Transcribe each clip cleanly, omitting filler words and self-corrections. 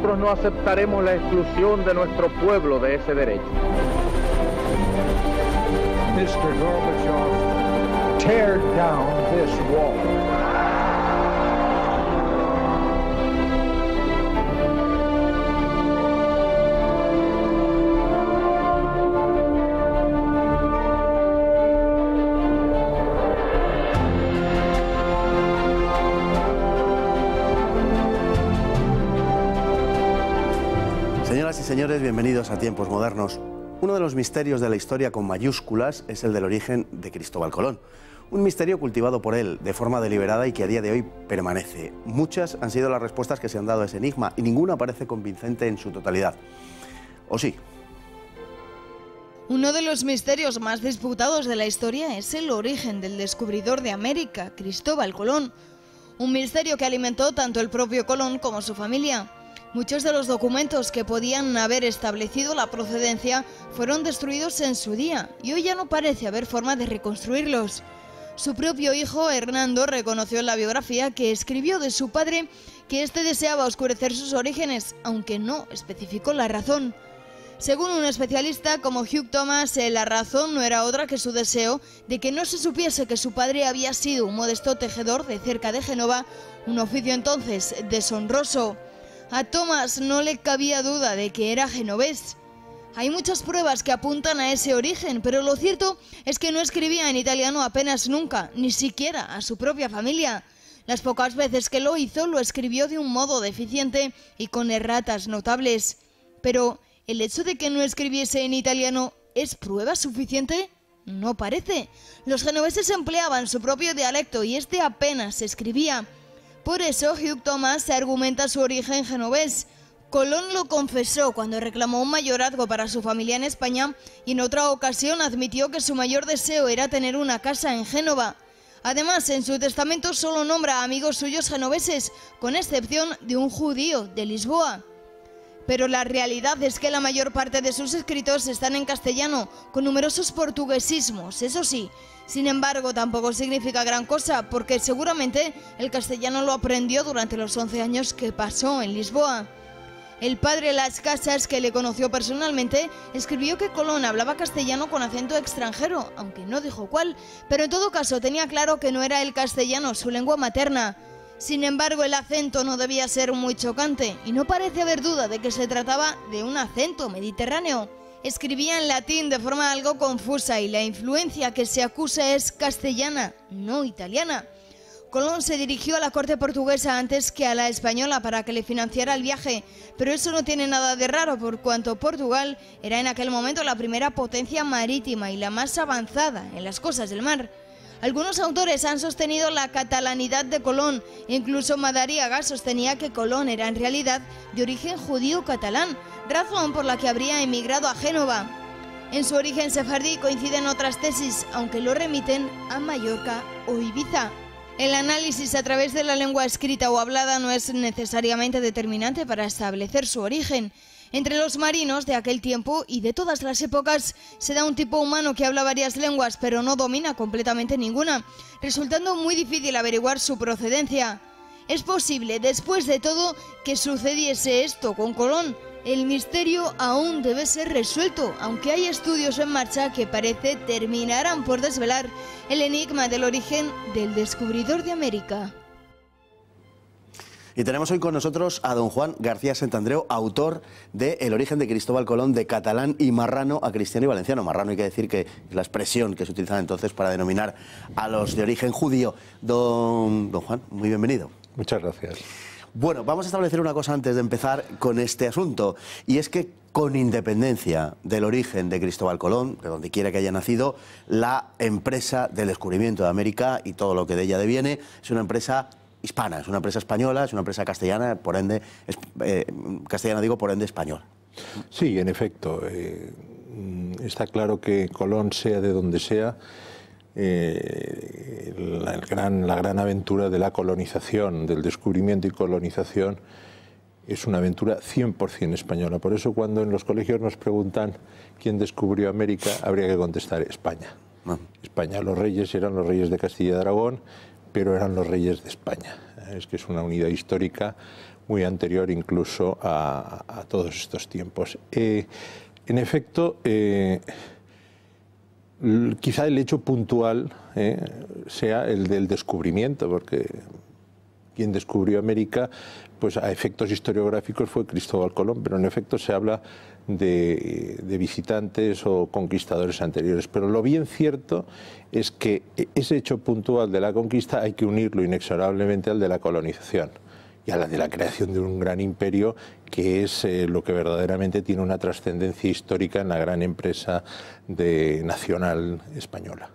nosotros no aceptaremos la exclusión de nuestro pueblo de ese derecho. Mr. Gorbachev, tear down this wall. Señoras y señores, bienvenidos a Tiempos Modernos. Uno de los misterios de la historia con mayúsculas es el del origen de Cristóbal Colón. Un misterio cultivado por él de forma deliberada y que a día de hoy permanece. Muchas han sido las respuestas que se han dado a ese enigma y ninguna parece convincente en su totalidad. ¿O sí? Uno de los misterios más disputados de la historia es el origen del descubridor de América, Cristóbal Colón. Un misterio que alimentó tanto el propio Colón como su familia. Muchos de los documentos que podían haber establecido la procedencia fueron destruidos en su día y hoy ya no parece haber forma de reconstruirlos. Su propio hijo, Hernando, reconoció en la biografía que escribió de su padre que éste deseaba oscurecer sus orígenes, aunque no especificó la razón. Según un especialista como Hugh Thomas, la razón no era otra que su deseo de que no se supiese que su padre había sido un modesto tejedor de cerca de Génova, un oficio entonces deshonroso. A Thomas no le cabía duda de que era genovés. Hay muchas pruebas que apuntan a ese origen, pero lo cierto es que no escribía en italiano apenas nunca, ni siquiera a su propia familia. Las pocas veces que lo hizo, lo escribió de un modo deficiente y con erratas notables. Pero, ¿el hecho de que no escribiese en italiano es prueba suficiente? No parece. Los genoveses empleaban su propio dialecto y este apenas se escribía. Por eso, Hugh Thomas argumenta su origen genovés. Colón lo confesó cuando reclamó un mayorazgo para su familia en España y en otra ocasión admitió que su mayor deseo era tener una casa en Génova. Además, en su testamento solo nombra a amigos suyos genoveses, con excepción de un judío de Lisboa. Pero la realidad es que la mayor parte de sus escritos están en castellano, con numerosos portuguesismos, eso sí. Sin embargo, tampoco significa gran cosa, porque seguramente el castellano lo aprendió durante los 11 años que pasó en Lisboa. El padre Las Casas, que le conoció personalmente, escribió que Colón hablaba castellano con acento extranjero, aunque no dijo cuál, pero en todo caso tenía claro que no era el castellano su lengua materna. Sin embargo, el acento no debía ser muy chocante, y no parece haber duda de que se trataba de un acento mediterráneo. Escribía en latín de forma algo confusa y la influencia que se acusa es castellana, no italiana. Colón se dirigió a la corte portuguesa antes que a la española para que le financiara el viaje, pero eso no tiene nada de raro por cuanto Portugal era en aquel momento la primera potencia marítima y la más avanzada en las cosas del mar. Algunos autores han sostenido la catalanidad de Colón, incluso Madariaga sostenía que Colón era en realidad de origen judío catalán, razón por la que habría emigrado a Génova. En su origen sefardí coinciden otras tesis, aunque lo remiten a Mallorca o Ibiza. El análisis a través de la lengua escrita o hablada no es necesariamente determinante para establecer su origen. Entre los marinos de aquel tiempo y de todas las épocas se da un tipo humano que habla varias lenguas pero no domina completamente ninguna, resultando muy difícil averiguar su procedencia. Es posible, después de todo, que sucediese esto con Colón. El misterio aún debe ser resuelto, aunque hay estudios en marcha que parece terminarán por desvelar el enigma del origen del descubridor de América. Y tenemos hoy con nosotros a don Juan García Santandreu, autor de El origen de Cristóbal Colón, de catalán y marrano a cristiano y valenciano. Marrano hay que decir que es la expresión que se utilizaba entonces para denominar a los de origen judío. Don Juan, muy bienvenido. Muchas gracias. Bueno, vamos a establecer una cosa antes de empezar con este asunto, y es que con independencia del origen de Cristóbal Colón, de donde quiera que haya nacido, la empresa del descubrimiento de América y todo lo que de ella deviene es una empresa hispana, es una empresa española, es una empresa castellana, por ende, castellana digo, por ende española. Sí, en efecto, está claro que Colón, sea de donde sea, la gran aventura de la colonización, del descubrimiento y colonización, es una aventura 100% española. Por eso cuando en los colegios nos preguntan quién descubrió América, habría que contestar España. España, los reyes eran los reyes de Castilla y Aragón, pero eran los reyes de España. Es que es una unidad histórica muy anterior incluso a todos estos tiempos. En efecto, quizá el hecho puntual sea el del descubrimiento, porque quien descubrió América, pues a efectos historiográficos fue Cristóbal Colón, pero en efecto se habla de visitantes o conquistadores anteriores. Pero lo bien cierto es que ese hecho puntual de la conquista hay que unirlo inexorablemente al de la colonización y a la de la creación de un gran imperio, que es lo que verdaderamente tiene una trascendencia histórica en la gran empresa nacional española.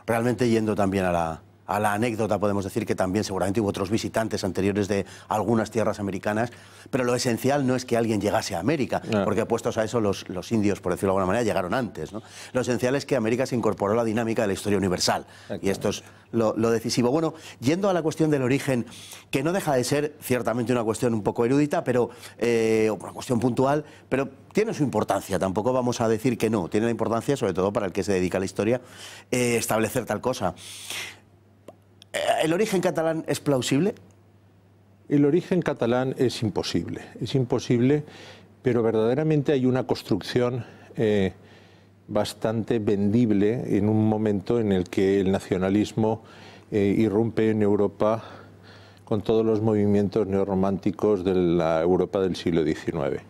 Realmente, yendo también a la anécdota, podemos decir que también seguramente hubo otros visitantes anteriores de algunas tierras americanas, pero lo esencial no es que alguien llegase a América, porque opuestos a eso los indios, por decirlo de alguna manera, llegaron antes, ¿no? Lo esencial es que América se incorporó a la dinámica de la historia universal, y esto es lo decisivo. Bueno, yendo a la cuestión del origen, que no deja de ser ciertamente una cuestión un poco erudita, pero una cuestión puntual, pero tiene su importancia, tampoco vamos a decir que no, tiene la importancia sobre todo para el que se dedica a la historia, establecer tal cosa. ¿El origen catalán es plausible? El origen catalán es imposible, pero verdaderamente hay una construcción bastante vendible en un momento en el que el nacionalismo irrumpe en Europa con todos los movimientos neorrománticos de la Europa del siglo XIX.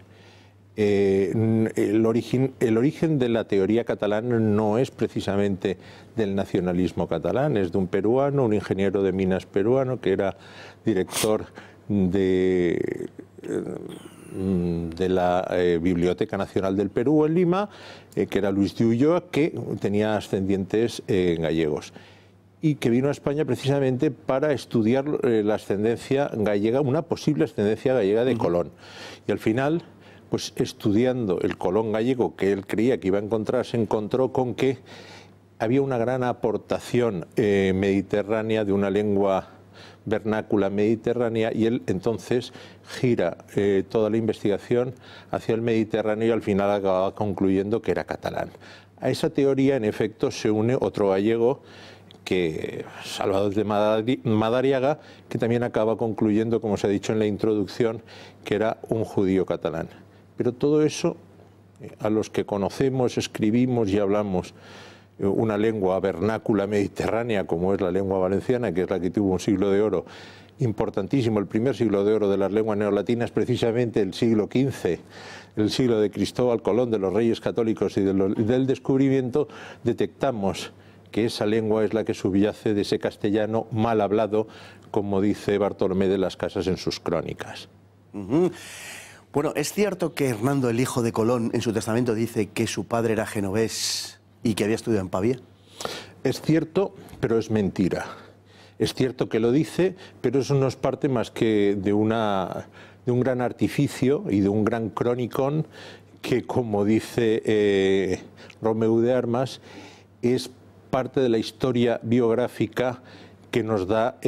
El origen de la teoría catalana no es precisamente del nacionalismo catalán, es de un peruano, un ingeniero de minas peruano que era director de la Biblioteca Nacional del Perú en Lima, que era Luis de Ulloa, que tenía ascendientes gallegos y que vino a España precisamente para estudiar la ascendencia gallega, una posible ascendencia gallega de Colón. Y al final, pues estudiando el Colón gallego que él creía que iba a encontrar, se encontró con que había una gran aportación mediterránea de una lengua vernácula mediterránea, y él entonces gira toda la investigación hacia el Mediterráneo y al final acaba concluyendo que era catalán. A esa teoría, en efecto, se une otro gallego, Salvador de Madariaga, que también acaba concluyendo, como se ha dicho en la introducción, que era un judío catalán. Pero todo eso, a los que conocemos, escribimos y hablamos una lengua vernácula mediterránea, como es la lengua valenciana, que es la que tuvo un siglo de oro importantísimo, el primer siglo de oro de las lenguas neolatinas, precisamente el siglo XV, el siglo de Cristóbal Colón, de los Reyes Católicos y del descubrimiento, detectamos que esa lengua es la que subyace de ese castellano mal hablado, como dice Bartolomé de las Casas en sus crónicas. Bueno, ¿es cierto que Hernando, el hijo de Colón, en su testamento dice que su padre era genovés y que había estudiado en Pavía? Es cierto, pero es mentira. Es cierto que lo dice, pero eso no es parte más que de un gran artificio y de un gran cronicón que, como dice Romeu de Armas, es parte de la historia biográfica que nos da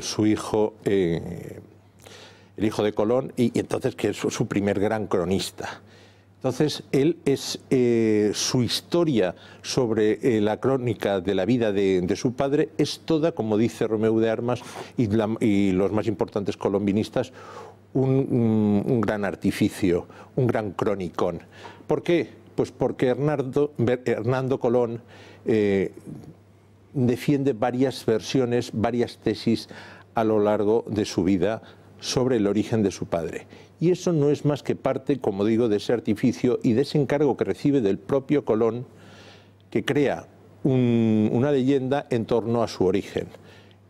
su hijo, el hijo de Colón, y entonces que es su primer gran cronista. Entonces, él es su historia sobre la crónica de la vida de su padre es toda, como dice Romeu de Armas y los más importantes colombinistas, un gran artificio, un gran cronicón. ¿Por qué? Pues porque Hernando Colón defiende varias versiones, varias tesis a lo largo de su vida sobre el origen de su padre. Y eso no es más que parte, como digo, de ese artificio y de ese encargo que recibe del propio Colón, que crea una leyenda en torno a su origen.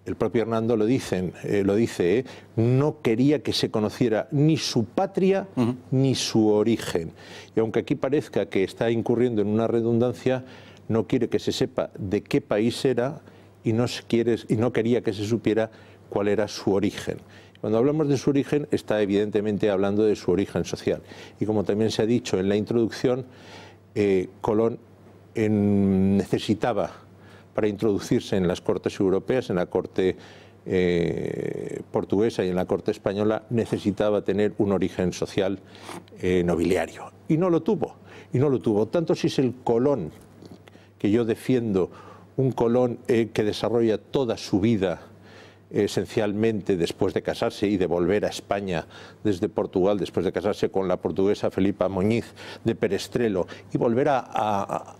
El propio Hernando lo dice, no quería que se conociera ni su patria ni su origen. Y aunque aquí parezca que está incurriendo en una redundancia, no quiere que se sepa de qué país era y no quería que se supiera cuál era su origen. Cuando hablamos de su origen, está evidentemente hablando de su origen social. Y como también se ha dicho en la introducción, Colón necesitaba, para introducirse en las cortes europeas, en la corte portuguesa y en la corte española, necesitaba tener un origen social nobiliario. Y no lo tuvo. Tanto si es el Colón que yo defiendo un Colón que desarrolla toda su vida esencialmente después de casarse y de volver a España desde Portugal, después de casarse con la portuguesa Felipa Muñiz de Perestrelo y volver a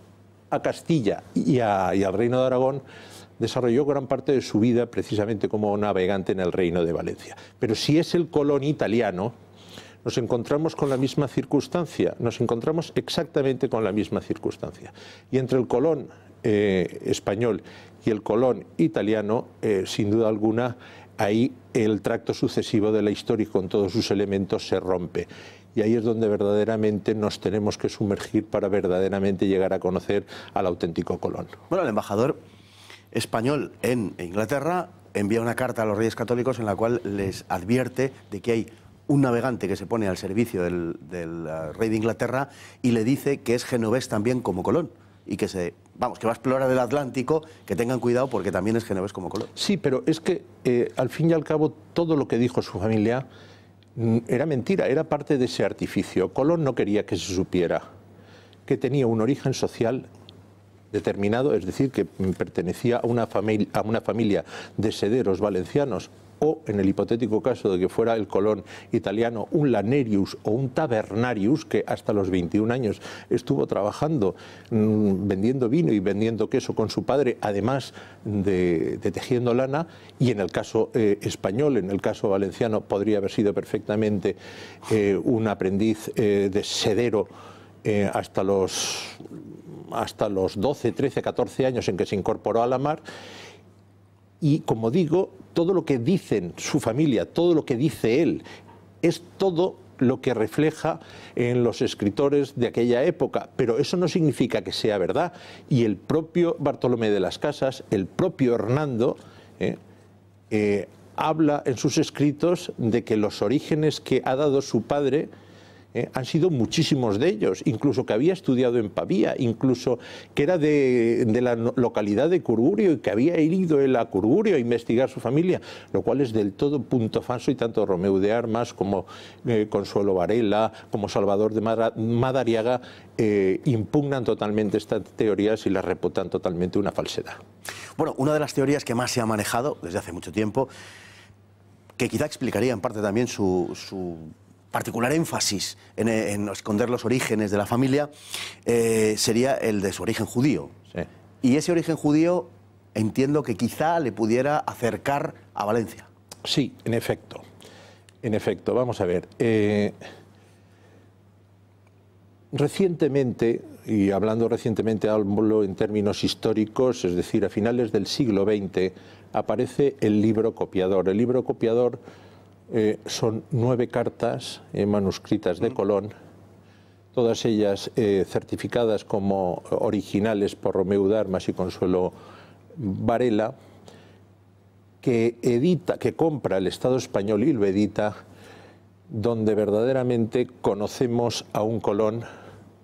Castilla y al Reino de Aragón, desarrolló gran parte de su vida precisamente como navegante en el Reino de Valencia. Pero si es el Colón italiano, nos encontramos con la misma circunstancia, nos encontramos exactamente con la misma circunstancia. Y entre el Colón español y el Colón italiano, sin duda alguna, ahí el tracto sucesivo de la historia con todos sus elementos se rompe. Y ahí es donde verdaderamente nos tenemos que sumergir para verdaderamente llegar a conocer al auténtico Colón. Bueno, el embajador español en Inglaterra envía una carta a los Reyes Católicos en la cual les advierte de que hay un navegante que se pone al servicio del rey de Inglaterra y le dice que es genovés también como Colón y que que va a explorar el Atlántico, que tengan cuidado porque también es genovés como Colón. Sí, pero es que al fin y al cabo todo lo que dijo su familia era mentira, era parte de ese artificio. Colón no quería que se supiera que tenía un origen social determinado, es decir, que pertenecía a una familia de sederos valencianos, o en el hipotético caso de que fuera el Colón italiano, un lanerius o un tabernarius, que hasta los 21 años estuvo trabajando vendiendo vino y vendiendo queso con su padre, además de tejiendo lana, y en el caso español, en el caso valenciano, podría haber sido perfectamente un aprendiz de sedero hasta los 12, 13, 14 años en que se incorporó a la mar. Y como digo, todo lo que dicen su familia, todo lo que dice él, es todo lo que refleja en los escritores de aquella época, pero eso no significa que sea verdad. Y el propio Bartolomé de las Casas, el propio Hernando, habla en sus escritos de que los orígenes que ha dado su padre han sido muchísimos de ellos, incluso que había estudiado en Pavía, incluso que era de la localidad de Curgurio y que había ido él a Curgurio a investigar su familia, lo cual es del todo punto falso, y tanto Romeu de Armas como Consuelo Varela, como Salvador de Madariaga impugnan totalmente estas teorías y las reputan totalmente una falsedad. Bueno, una de las teorías que más se ha manejado desde hace mucho tiempo, que quizá explicaría en parte también su particular énfasis en esconder los orígenes de la familia, sería el de su origen judío. Sí. Y ese origen judío entiendo que quizá le pudiera acercar a Valencia. Sí, en efecto. En efecto, vamos a ver. Recientemente, y hablando recientemente hablo en términos históricos, es decir, a finales del siglo XX, aparece el libro copiador. El libro copiador son 9 cartas manuscritas de Colón, todas ellas certificadas como originales por Romeu de Armas y Consuelo Varela, que compra el Estado español y lo edita, donde verdaderamente conocemos a un Colón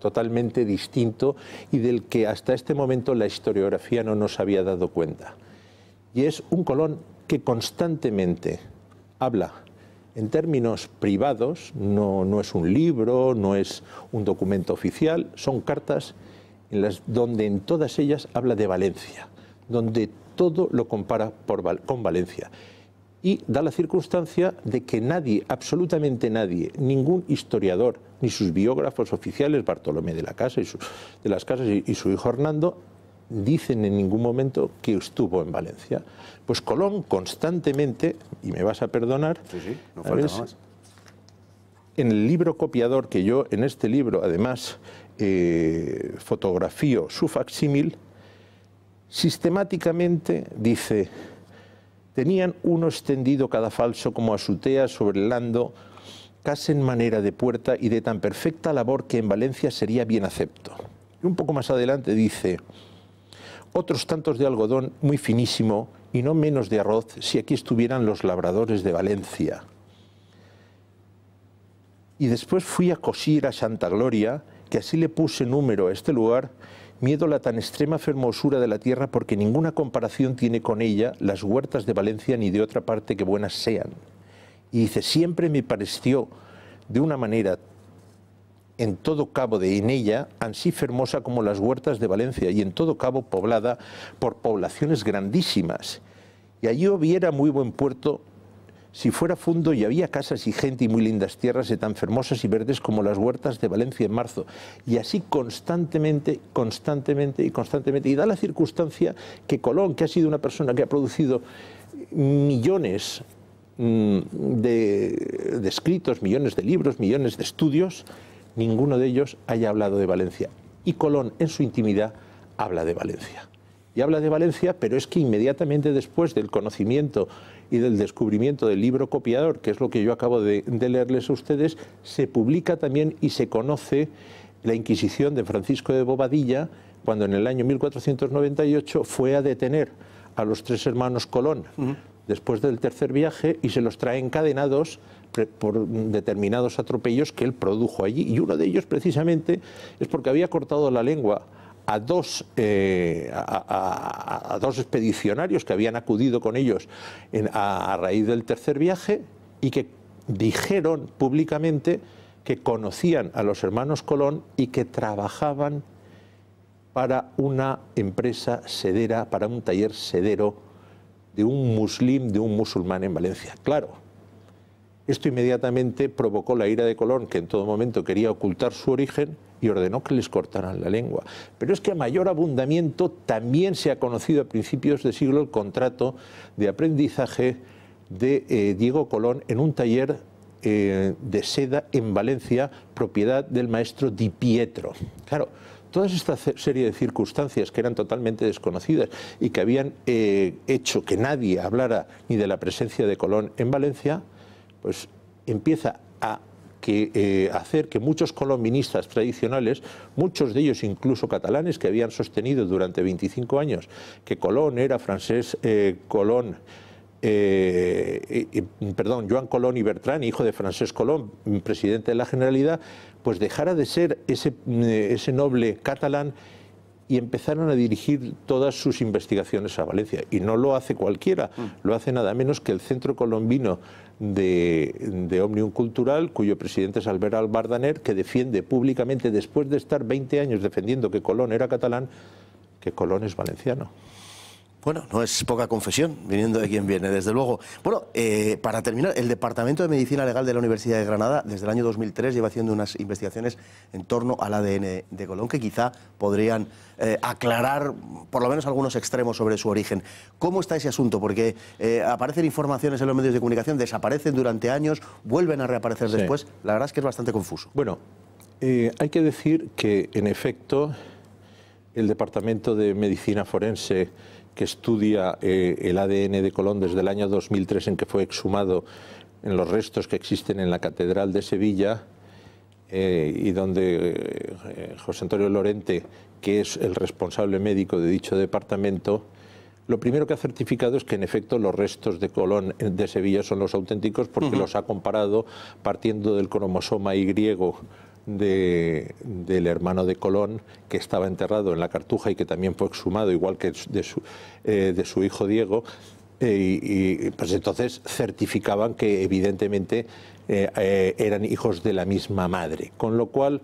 totalmente distinto y del que hasta este momento la historiografía no nos había dado cuenta. Y es un Colón que constantemente habla en términos privados, no es un libro, no es un documento oficial, son cartas donde en todas ellas habla de Valencia, donde todo lo compara con Valencia. Y da la circunstancia de que nadie, absolutamente nadie, ningún historiador, ni sus biógrafos oficiales, Bartolomé de las Casas y su hijo Hernando, dicen en ningún momento que estuvo en Valencia. Pues Colón constantemente, y me vas a perdonar, sí, no falta nada más. En el libro copiador, que yo en este libro además fotografío su facsímil, sistemáticamente dice: tenían uno extendido cada falso como asutea sobre el lando, casi en manera de puerta y de tan perfecta labor que en Valencia sería bien acepto. Y un poco más adelante dice: otros tantos de algodón muy finísimo y no menos de arroz si aquí estuvieran los labradores de Valencia. Y después fui a cosir a Santa Gloria, que así le puse número a este lugar, miedo la tan extrema fermosura de la tierra, porque ninguna comparación tiene con ella las huertas de Valencia ni de otra parte que buenas sean. Y dice: siempre me pareció de una manera en todo cabo de ella, ansí fermosa como las huertas de Valencia, y en todo cabo poblada por poblaciones grandísimas. Y allí hubiera muy buen puerto, si fuera fundo, y había casas y gente y muy lindas tierras, y tan fermosas y verdes como las huertas de Valencia en marzo. Y así constantemente, y da la circunstancia que Colón, que ha sido una persona que ha producido millones de escritos, millones de libros, millones de estudios, ninguno de ellos haya hablado de Valencia. Y Colón, en su intimidad, habla de Valencia. Y habla de Valencia, pero es que inmediatamente después del conocimiento y del descubrimiento del libro copiador, que es lo que yo acabo de leerles a ustedes, se publica también y se conoce la Inquisición de Francisco de Bobadilla, cuando en el año 1498 fue a detener a los 3 hermanos Colón, después del tercer viaje, y se los trae encadenados por determinados atropellos que él produjo allí. Y uno de ellos, precisamente, es porque había cortado la lengua a dos expedicionarios que habían acudido con ellos a raíz del tercer viaje, y que dijeron públicamente que conocían a los hermanos Colón y que trabajaban para una empresa sedera, para un taller sedero de un musulmán en Valencia. Claro, esto inmediatamente provocó la ira de Colón, que en todo momento quería ocultar su origen, y ordenó que les cortaran la lengua. Pero es que a mayor abundamiento también se ha conocido a principios de siglo el contrato de aprendizaje de Diego Colón en un taller de seda en Valencia, propiedad del maestro Di Pietro. Claro, toda esta serie de circunstancias que eran totalmente desconocidas y que habían hecho que nadie hablara ni de la presencia de Colón en Valencia, pues empieza a hacer que muchos colombinistas tradicionales, muchos de ellos incluso catalanes, que habían sostenido durante 25 años que Colón era Francesc Colón, Joan Colón y Bertran, hijo de Francesc Colón, presidente de la Generalidad, pues dejara de ser ese noble catalán y empezaron a dirigir todas sus investigaciones a Valencia. Y no lo hace cualquiera, lo hace nada menos que el Centro Colombino de Òmnium Cultural, cuyo presidente es Albert Albardaner, que defiende públicamente, después de estar 20 años defendiendo que Colón era catalán, que Colón es valenciano. Bueno, no es poca confesión, viniendo de quien viene, desde luego. Bueno, para terminar, el Departamento de Medicina Legal de la Universidad de Granada, desde el año 2003, lleva haciendo unas investigaciones en torno al ADN de Colón, que quizá podrían aclarar por lo menos algunos extremos sobre su origen. ¿Cómo está ese asunto? Porque aparecen informaciones en los medios de comunicación, desaparecen durante años, vuelven a reaparecer después. La verdad es que es bastante confuso. Bueno, hay que decir que, en efecto, el Departamento de Medicina Forense, que estudia el ADN de Colón desde el año 2003, en que fue exhumado en los restos que existen en la Catedral de Sevilla, y donde José Antonio Lorente, que es el responsable médico de dicho departamento, lo primero que ha certificado es que en efecto los restos de Colón de Sevilla son los auténticos, porque los ha comparado partiendo del cromosoma Y del hermano de Colón, que estaba enterrado en la Cartuja y que también fue exhumado, igual que de su hijo Diego, y pues entonces certificaban que evidentemente eran hijos de la misma madre, con lo cual,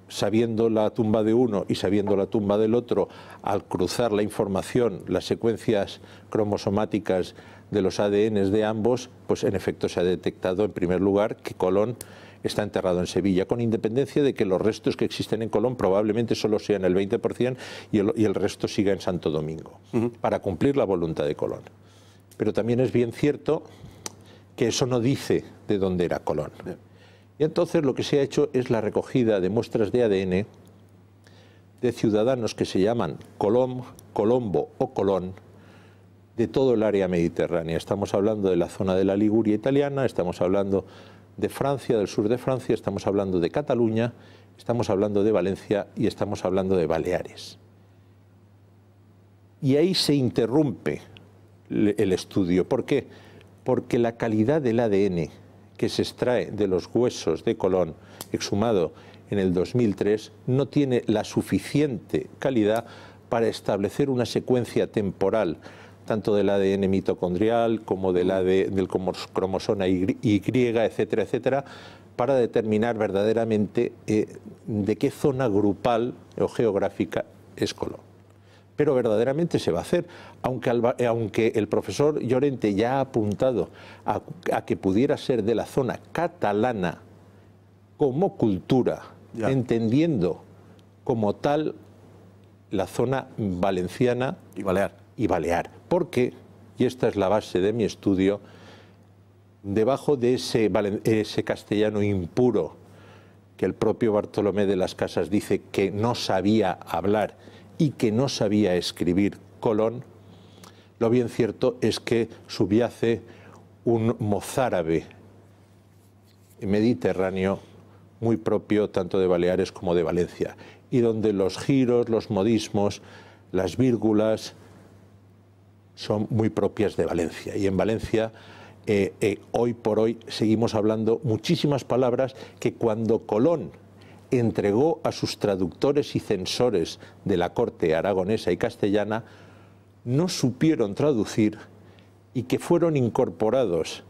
sabiendo la tumba de uno y sabiendo la tumba del otro, al cruzar la información, las secuencias cromosomáticas de los ADNs de ambos, pues en efecto se ha detectado en primer lugar que Colón está enterrado en Sevilla, con independencia de que los restos que existen en Colón probablemente solo sean el 20% y el resto siga en Santo Domingo, para cumplir la voluntad de Colón. Pero también es bien cierto que eso no dice de dónde era Colón. Y entonces lo que se ha hecho es la recogida de muestras de ADN de ciudadanos que se llaman Colombo o Colón, de todo el área mediterránea. Estamos hablando de la zona de la Liguria italiana, estamos hablando de Francia, del sur de Francia, estamos hablando de Cataluña, estamos hablando de Valencia y estamos hablando de Baleares. Y ahí se interrumpe el estudio. ¿Por qué? Porque la calidad del ADN que se extrae de los huesos de Colón, exhumado en el 2003, no tiene la suficiente calidad para establecer una secuencia temporal tanto del ADN mitocondrial como del cromosoma Y, etcétera, etcétera, para determinar verdaderamente de qué zona grupal o geográfica es Colón. Pero verdaderamente se va a hacer, aunque el profesor Llorente ya ha apuntado a que pudiera ser de la zona catalana como cultura, entendiendo como tal la zona valenciana y balear. Porque, y esta es la base de mi estudio, debajo de ese castellano impuro que el propio Bartolomé de las Casas dice que no sabía hablar y que no sabía escribir Colón, lo bien cierto es que subyace un mozárabe mediterráneo muy propio tanto de Baleares como de Valencia, y donde los giros, los modismos, las vírgulas son muy propias de Valencia. Y en Valencia, hoy por hoy, seguimos hablando muchísimas palabras que cuando Colón entregó a sus traductores y censores de la corte aragonesa y castellana, no supieron traducir y que fueron incorporados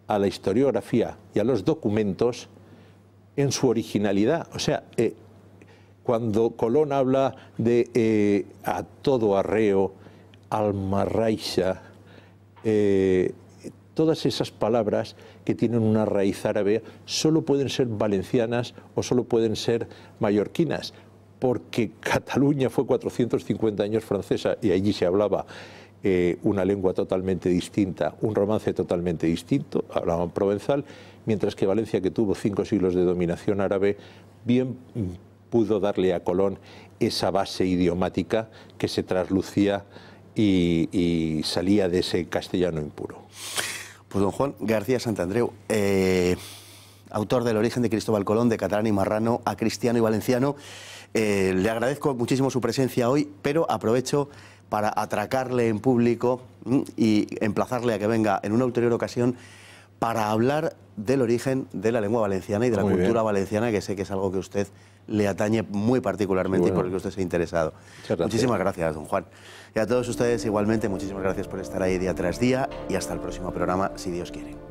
a la historiografía y a los documentos en su originalidad. O sea, cuando Colón habla de a todo arreo, almarraixa, todas esas palabras que tienen una raíz árabe solo pueden ser valencianas o solo pueden ser mallorquinas, porque Cataluña fue 450 años francesa y allí se hablaba una lengua totalmente distinta, un romance totalmente distinto, hablaban provenzal, mientras que Valencia, que tuvo 5 siglos de dominación árabe, bien pudo darle a Colón esa base idiomática que se traslucía y salía de ese castellano impuro. Pues don Juan García Santandreu, autor del Origen de Cristóbal Colón, de catalán y marrano a cristiano y valenciano, le agradezco muchísimo su presencia hoy, pero aprovecho para atracarle en público y emplazarle a que venga en una ulterior ocasión para hablar del origen de la lengua valenciana y de la cultura valenciana, que sé que es algo que a usted le atañe muy particularmente y por el que usted se ha interesado. Muchísimas gracias, don Juan. Y a todos ustedes igualmente, muchísimas gracias por estar ahí día tras día y hasta el próximo programa, si Dios quiere.